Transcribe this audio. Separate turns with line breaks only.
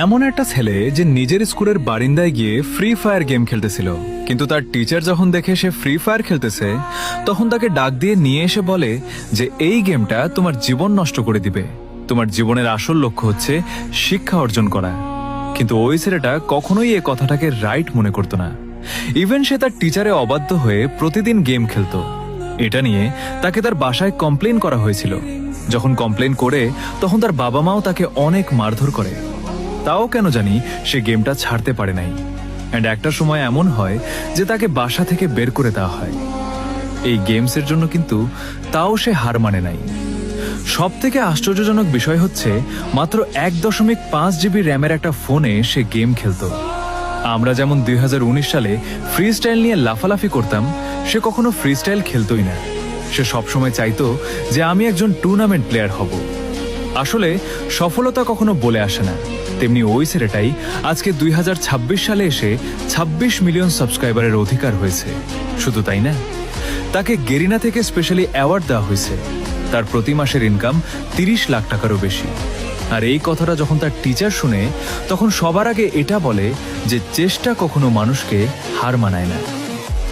এমন একটা ছেলে যে নিজের স্কুলের বারিন্দায় গিয়ে ফ্রি ফায়ার গেম খেলতেছিল, কিন্তু তার টিচার যখন দেখে সে ফ্রি ফায়ার খেলতেছে তখন তাকে ডাক দিয়ে নিয়ে এসে বলে যে এই গেমটা তোমার জীবন নষ্ট করে দিবে, তোমার জীবনের আসল লক্ষ্য হচ্ছে শিক্ষা অর্জন করা। কিন্তু ওই ছেলেটা কখনোই এই কথাটাকে রাইট মনে করতো না। ইভেন সে তার টিচারে অবাধ্য হয়ে প্রতিদিন গেম খেলতো। এটা নিয়ে তাকে তার বাসায় কমপ্লেন করা হয়েছিল। যখন কমপ্লেন করে তখন তার বাবা মাও তাকে অনেক মারধর করে। তাও কেন জানি সে গেমটা ছাড়তে পারে নাই। অ্যান্ড একটা সময় এমন হয় যে তাকে বাসা থেকে বের করে দেওয়া হয় এই গেমসের জন্য, কিন্তু তাও সে হার মানে নাই। সব থেকে আশ্চর্যজনক বিষয় হচ্ছে মাত্র 1.5 জিবি র্যামের একটা ফোনে সে গেম খেলতো। আমরা যেমন 2019 সালে ফ্রি স্টাইল নিয়ে লাফালাফি করতাম, সে কখনো ফ্রি স্টাইল খেলতোই না। সে সবসময় চাইতো যে আমি একজন টুর্নামেন্ট প্লেয়ার হব। আসলে সফলতা কখনো বলে আসে না, তেমনি ওই ছেলেটাই আজকে 2026 সালে এসে 26 মিলিয়ন সাবস্ক্রাইবারের অধিকার হয়েছে। শুধু তাই না, তাকে গেরিনা থেকে স্পেশালি অ্যাওয়ার্ড দেওয়া হয়েছে। তার প্রতি মাসের ইনকাম 30 লাখ টাকারও বেশি। আর এই কথাটা যখন তার টিচার শুনে তখন সবার আগে এটা বলে যে চেষ্টা কখনো মানুষকে হার মানায় না।